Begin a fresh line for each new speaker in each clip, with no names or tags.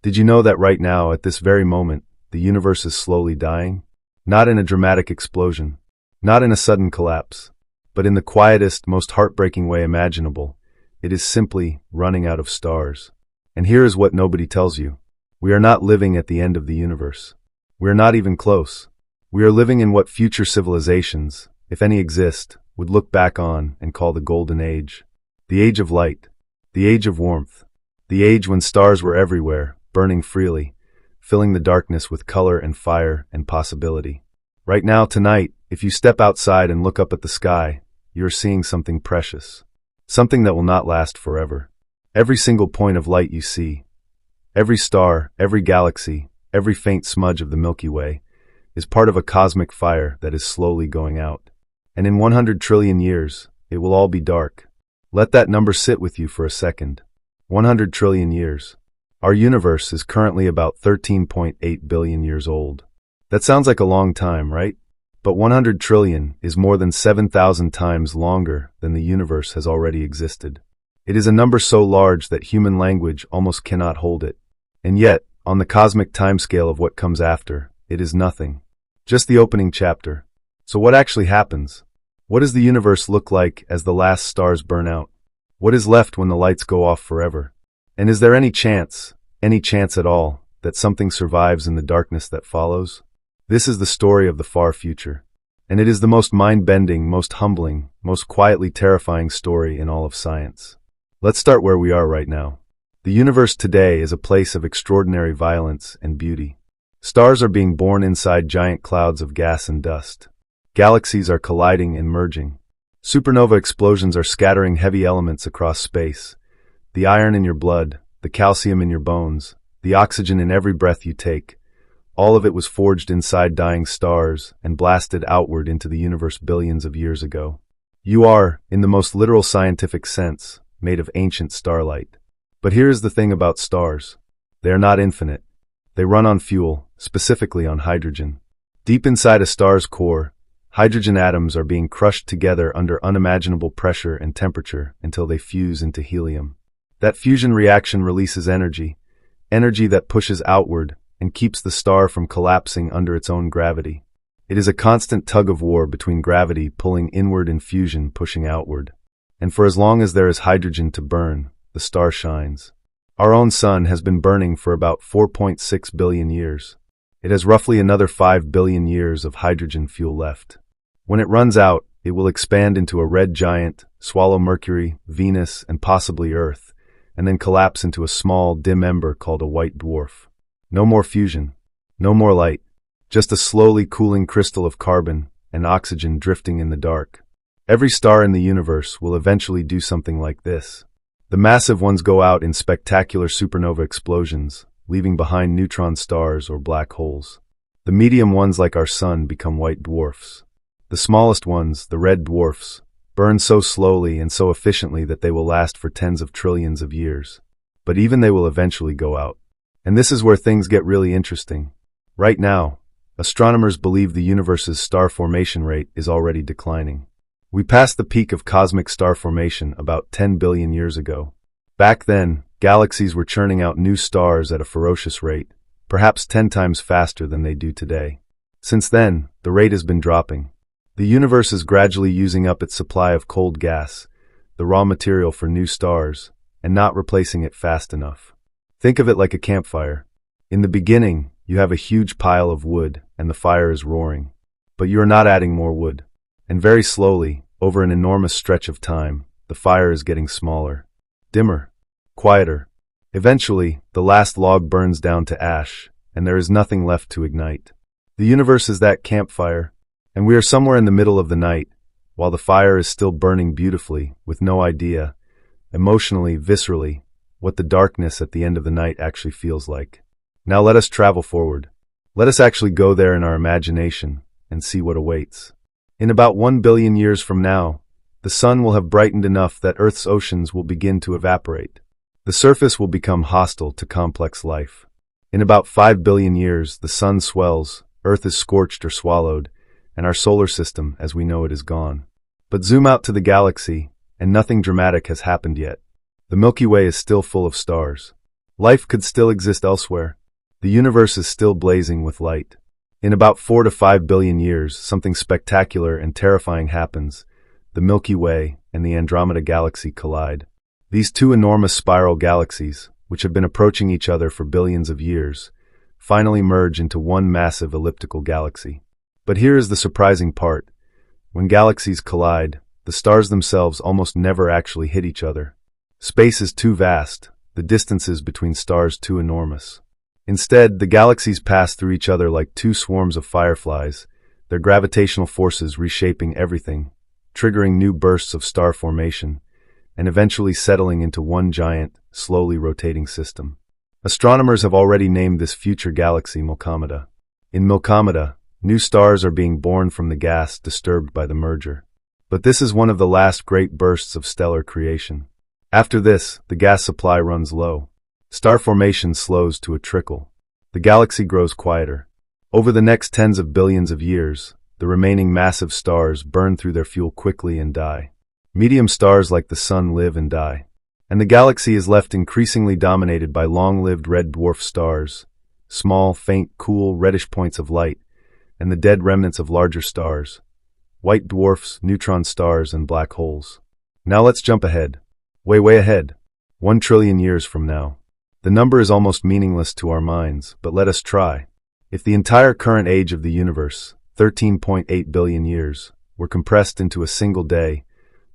Did you know that right now, at this very moment, the universe is slowly dying? Not in a dramatic explosion, not in a sudden collapse, but in the quietest, most heartbreaking way imaginable. It is simply running out of stars. And here is what nobody tells you. We are not living at the end of the universe. We are not even close. We are living in what future civilizations, if any exist, would look back on and call the Golden Age. The Age of Light. The Age of Warmth. The age when stars were everywhere, burning freely, filling the darkness with color and fire and possibility. Right now, tonight, if you step outside and look up at the sky, you are seeing something precious. Something that will not last forever. Every single point of light you see, every star, every galaxy, every faint smudge of the Milky Way, is part of a cosmic fire that is slowly going out. And in 100 trillion years, it will all be dark. Let that number sit with you for a second. 100 trillion years. Our universe is currently about 13.8 billion years old. That sounds like a long time, right? But 100 trillion is more than 7,000 times longer than the universe has already existed. It is a number so large that human language almost cannot hold it. And yet, on the cosmic timescale of what comes after, it is nothing. Just the opening chapter. So what actually happens? What does the universe look like as the last stars burn out? What is left when the lights go off forever? And is there any chance at all, that something survives in the darkness that follows? This is the story of the far future. And it is the most mind-bending, most humbling, most quietly terrifying story in all of science. Let's start where we are right now. The universe today is a place of extraordinary violence and beauty. Stars are being born inside giant clouds of gas and dust. Galaxies are colliding and merging. Supernova explosions are scattering heavy elements across space. The iron in your blood, the calcium in your bones, the oxygen in every breath you take, all of it was forged inside dying stars and blasted outward into the universe billions of years ago. You are, in the most literal scientific sense, made of ancient starlight. But here is the thing about stars. They are not infinite. They run on fuel, specifically on hydrogen. Deep inside a star's core, hydrogen atoms are being crushed together under unimaginable pressure and temperature until they fuse into helium. That fusion reaction releases energy that pushes outward and keeps the star from collapsing under its own gravity. It is a constant tug-of-war between gravity pulling inward and fusion pushing outward. And for as long as there is hydrogen to burn, the star shines. Our own sun has been burning for about 4.6 billion years. It has roughly another 5 billion years of hydrogen fuel left. When it runs out, it will expand into a red giant, swallow Mercury, Venus, and possibly Earth, and then collapse into a small, dim ember called a white dwarf. No more fusion, no more light, just a slowly cooling crystal of carbon and oxygen drifting in the dark. Every star in the universe will eventually do something like this. The massive ones go out in spectacular supernova explosions, leaving behind neutron stars or black holes. The medium ones like our sun become white dwarfs. The smallest ones, the red dwarfs, burn so slowly and so efficiently that they will last for tens of trillions of years. But even they will eventually go out. And this is where things get really interesting. Right now, astronomers believe the universe's star formation rate is already declining. We passed the peak of cosmic star formation about 10 billion years ago. Back then, galaxies were churning out new stars at a ferocious rate, perhaps 10 times faster than they do today. Since then, the rate has been dropping. The universe is gradually using up its supply of cold gas, the raw material for new stars, and not replacing it fast enough. Think of it like a campfire. In the beginning, you have a huge pile of wood, and the fire is roaring. But you are not adding more wood. And very slowly, over an enormous stretch of time, the fire is getting smaller, dimmer, quieter. Eventually, the last log burns down to ash, and there is nothing left to ignite. The universe is that campfire, and we are somewhere in the middle of the night, while the fire is still burning beautifully, with no idea, emotionally, viscerally, what the darkness at the end of the night actually feels like. Now let us travel forward. Let us actually go there in our imagination and see what awaits. In about 1 billion years from now, the sun will have brightened enough that Earth's oceans will begin to evaporate. The surface will become hostile to complex life. In about 5 billion years, the sun swells, Earth is scorched or swallowed, and our solar system, as we know it, is gone. But zoom out to the galaxy, and nothing dramatic has happened yet. The Milky Way is still full of stars. Life could still exist elsewhere. The universe is still blazing with light. In about 4 to 5 billion years, something spectacular and terrifying happens. The Milky Way and the Andromeda galaxy collide. These two enormous spiral galaxies, which have been approaching each other for billions of years, finally merge into one massive elliptical galaxy. But here is the surprising part. When galaxies collide, the stars themselves almost never actually hit each other. Space is too vast, the distances between stars too enormous. Instead, the galaxies pass through each other like two swarms of fireflies, their gravitational forces reshaping everything, triggering new bursts of star formation, and eventually settling into one giant, slowly rotating system. Astronomers have already named this future galaxy Milkomeda. In Milkomeda, new stars are being born from the gas disturbed by the merger. But this is one of the last great bursts of stellar creation. After this, the gas supply runs low. Star formation slows to a trickle. The galaxy grows quieter. Over the next tens of billions of years, the remaining massive stars burn through their fuel quickly and die. Medium stars like the Sun live and die. And the galaxy is left increasingly dominated by long-lived red dwarf stars, small, faint, cool, reddish points of light, and the dead remnants of larger stars, white dwarfs, neutron stars, and black holes. Now let's jump ahead. Way ahead. 1 trillion years from now. The number is almost meaningless to our minds, but let us try. If the entire current age of the universe, 13.8 billion years, were compressed into a single day,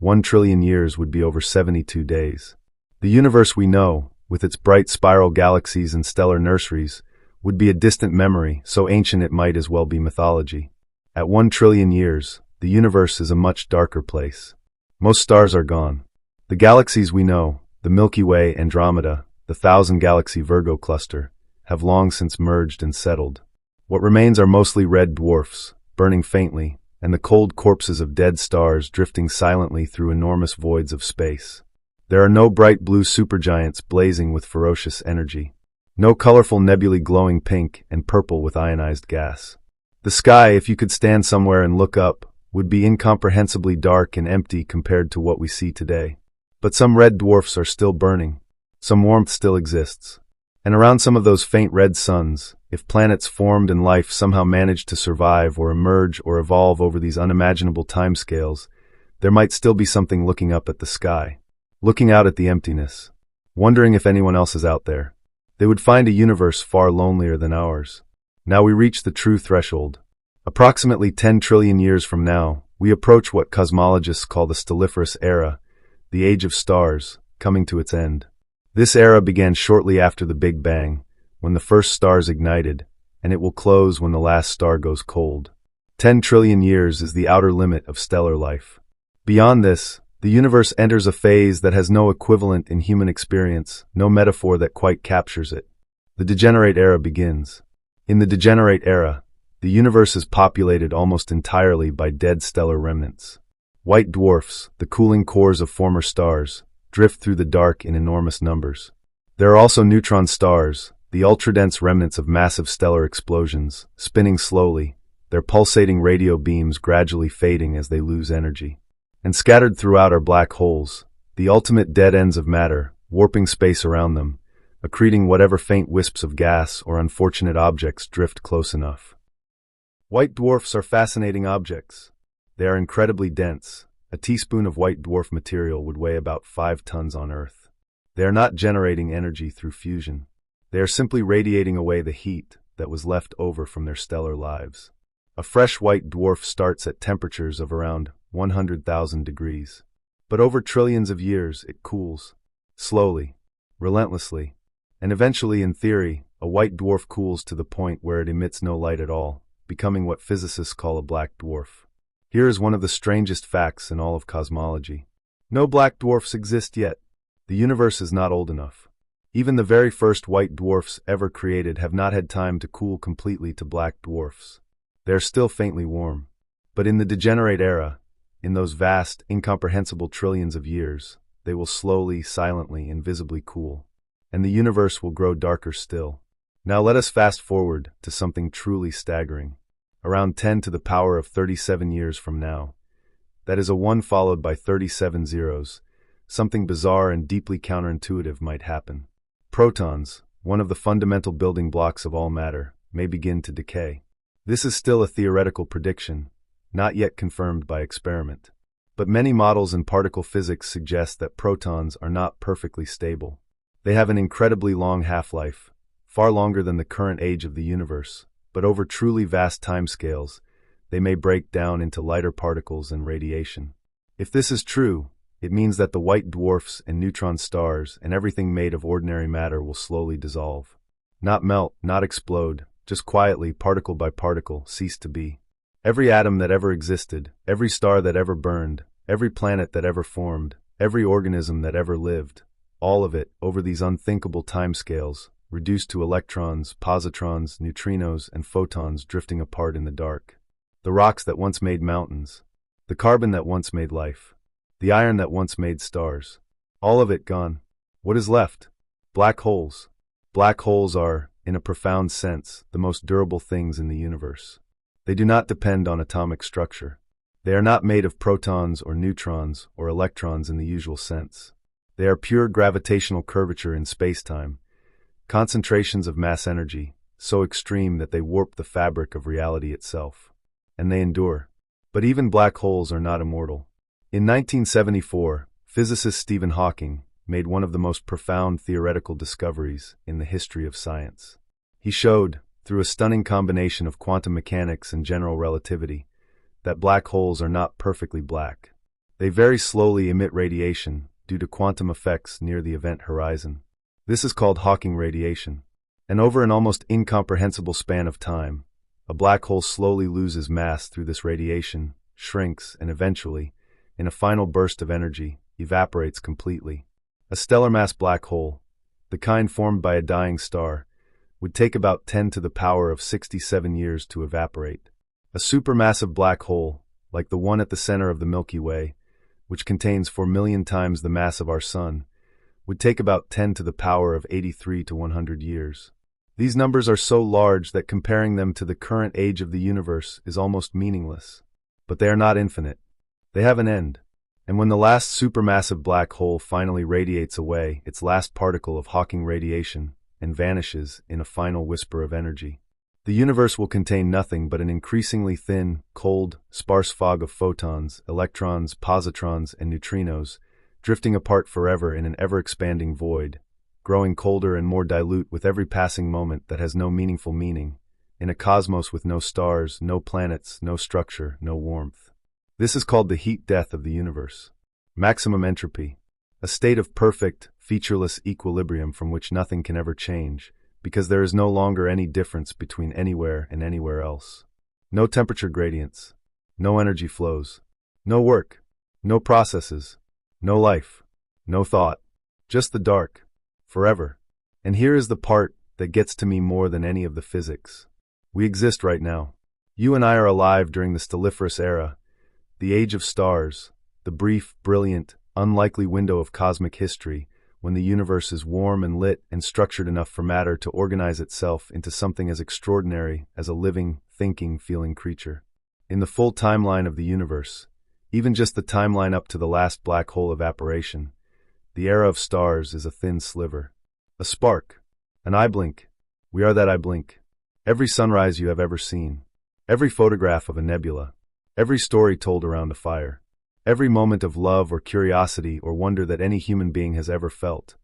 1 trillion years would be over 72 days. The universe we know, with its bright spiral galaxies and stellar nurseries, would be a distant memory, so ancient it might as well be mythology. At 1 trillion years, the universe is a much darker place. Most stars are gone. The galaxies we know, the Milky Way, Andromeda, the thousand-galaxy Virgo cluster, have long since merged and settled. What remains are mostly red dwarfs, burning faintly, and the cold corpses of dead stars drifting silently through enormous voids of space. There are no bright blue supergiants blazing with ferocious energy. No colorful nebulae glowing pink and purple with ionized gas. The sky, if you could stand somewhere and look up, would be incomprehensibly dark and empty compared to what we see today. But some red dwarfs are still burning. Some warmth still exists. And around some of those faint red suns, if planets formed and life somehow managed to survive or emerge or evolve over these unimaginable timescales, there might still be something looking up at the sky, looking out at the emptiness, wondering if anyone else is out there. They would find a universe far lonelier than ours. Now we reach the true threshold. Approximately 10 trillion years from now, we approach what cosmologists call the Stelliferous Era, the age of stars, coming to its end. This era began shortly after the Big Bang, when the first stars ignited, and it will close when the last star goes cold. 10 trillion years is the outer limit of stellar life. Beyond this, the universe enters a phase that has no equivalent in human experience, no metaphor that quite captures it. The Degenerate Era begins. In the Degenerate Era, the universe is populated almost entirely by dead stellar remnants. White dwarfs, the cooling cores of former stars, drift through the dark in enormous numbers. There are also neutron stars, the ultradense remnants of massive stellar explosions, spinning slowly, their pulsating radio beams gradually fading as they lose energy. And scattered throughout are black holes, the ultimate dead ends of matter, warping space around them, accreting whatever faint wisps of gas or unfortunate objects drift close enough. White dwarfs are fascinating objects. They are incredibly dense. A teaspoon of white dwarf material would weigh about 5 tons on Earth. They are not generating energy through fusion. They are simply radiating away the heat that was left over from their stellar lives. A fresh white dwarf starts at temperatures of around 100,000 degrees. But over trillions of years, it cools. Slowly, relentlessly, and eventually, in theory, a white dwarf cools to the point where it emits no light at all, becoming what physicists call a black dwarf. Here is one of the strangest facts in all of cosmology. No black dwarfs exist yet. The universe is not old enough. Even the very first white dwarfs ever created have not had time to cool completely to black dwarfs. They are still faintly warm. But in the Degenerate Era, in those vast, incomprehensible trillions of years, they will slowly, silently, invisibly cool. And the universe will grow darker still. Now let us fast forward to something truly staggering. Around 10 to the power of 37 years from now. That is a 1 followed by 37 zeros. Something bizarre and deeply counterintuitive might happen. Protons, one of the fundamental building blocks of all matter, may begin to decay. This is still a theoretical prediction, not yet confirmed by experiment. But many models in particle physics suggest that protons are not perfectly stable. They have an incredibly long half-life, far longer than the current age of the universe, but over truly vast timescales, they may break down into lighter particles and radiation. If this is true, it means that the white dwarfs and neutron stars and everything made of ordinary matter will slowly dissolve. Not melt, not explode, just quietly, particle by particle, cease to be. Every atom that ever existed, every star that ever burned, every planet that ever formed, every organism that ever lived, all of it, over these unthinkable timescales, reduced to electrons, positrons, neutrinos, and photons drifting apart in the dark. The rocks that once made mountains, the carbon that once made life, the iron that once made stars, all of it gone. What is left? Black holes. Black holes are, in a profound sense, the most durable things in the universe. They do not depend on atomic structure. They are not made of protons or neutrons or electrons in the usual sense. They are pure gravitational curvature in spacetime, concentrations of mass energy, so extreme that they warp the fabric of reality itself. And they endure. But even black holes are not immortal. In 1974, physicist Stephen Hawking made one of the most profound theoretical discoveries in the history of science. He showed, through a stunning combination of quantum mechanics and general relativity, that black holes are not perfectly black. They very slowly emit radiation due to quantum effects near the event horizon. This is called Hawking radiation. And over an almost incomprehensible span of time, a black hole slowly loses mass through this radiation, shrinks, and eventually, in a final burst of energy, evaporates completely. A stellar mass black hole, the kind formed by a dying star, would take about 10 to the power of 67 years to evaporate. A supermassive black hole, like the one at the center of the Milky Way, which contains 4 million times the mass of our Sun, would take about 10 to the power of 83 to 100 years. These numbers are so large that comparing them to the current age of the universe is almost meaningless. But they are not infinite. They have an end. And when the last supermassive black hole finally radiates away its last particle of Hawking radiation and vanishes in a final whisper of energy, the universe will contain nothing but an increasingly thin, cold, sparse fog of photons, electrons, positrons, and neutrinos, drifting apart forever in an ever-expanding void, growing colder and more dilute with every passing moment that has no meaningful meaning, in a cosmos with no stars, no planets, no structure, no warmth. This is called the heat death of the universe. Maximum entropy, a state of perfect, featureless equilibrium from which nothing can ever change, because there is no longer any difference between anywhere and anywhere else. No temperature gradients, no energy flows, no work, no processes, no life, no thought, just the dark, forever. And here is the part that gets to me more than any of the physics. We exist right now. You and I are alive during the Stelliferous Era, the age of stars, the brief, brilliant, unlikely window of cosmic history when the universe is warm and lit and structured enough for matter to organize itself into something as extraordinary as a living, thinking, feeling creature. In the full timeline of the universe, even just the timeline up to the last black hole evaporation, the era of stars is a thin sliver. A spark, an eye blink. We are that eye blink. Every sunrise you have ever seen, every photograph of a nebula, every story told around a fire, every moment of love or curiosity or wonder that any human being has ever felt,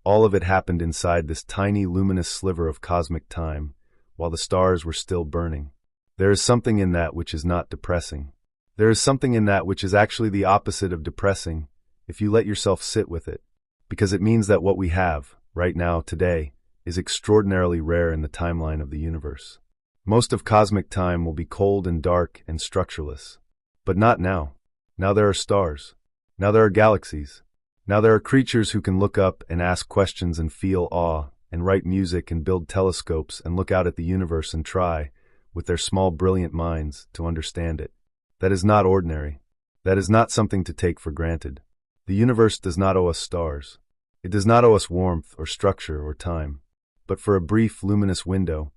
all of it happened inside this tiny luminous sliver of cosmic time, while the stars were still burning. There is something in that which is not depressing. There is something in that which is actually the opposite of depressing, if you let yourself sit with it, because it means that what we have, right now, today, is extraordinarily rare in the timeline of the universe. Most of cosmic time will be cold and dark and structureless. But not now. Now there are stars. Now there are galaxies. Now there are creatures who can look up and ask questions and feel awe, and write music and build telescopes and look out at the universe and try, with their small brilliant minds, to understand it. That is not ordinary. That is not something to take for granted. The universe does not owe us stars. It does not owe us warmth or structure or time. But for a brief, luminous window,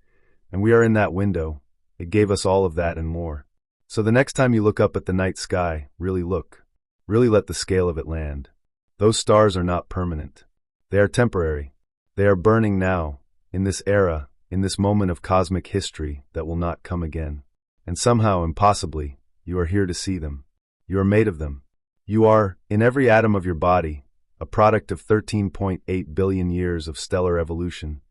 and we are in that window, it gave us all of that and more. So the next time you look up at the night sky, really look. Really let the scale of it land. Those stars are not permanent. They are temporary. They are burning now, in this era, in this moment of cosmic history that will not come again. And somehow, impossibly, you are here to see them. You are made of them. You are, in every atom of your body, a product of 13.8 billion years of stellar evolution.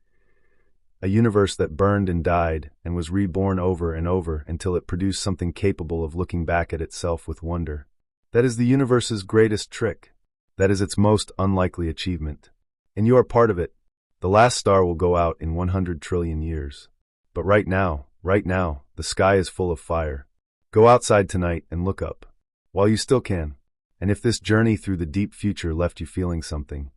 A universe that burned and died and was reborn over and over until it produced something capable of looking back at itself with wonder. That is the universe's greatest trick. That is its most unlikely achievement. And you are part of it. The last star will go out in 100 trillion years. But right now, the sky is full of fire. Go outside tonight and look up, while you still can. And if this journey through the deep future left you feeling something,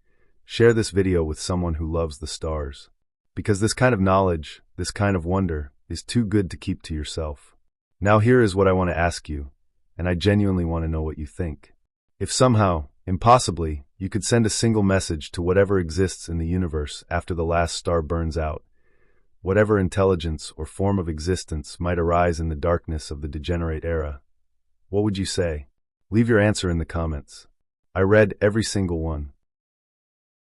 share this video with someone who loves the stars. Because this kind of knowledge, this kind of wonder, is too good to keep to yourself. Now here is what I want to ask you, and I genuinely want to know what you think. If somehow, impossibly, you could send a single message to whatever exists in the universe after the last star burns out, whatever intelligence or form of existence might arise in the darkness of the Degenerate Era, what would you say? Leave your answer in the comments. I read every single one.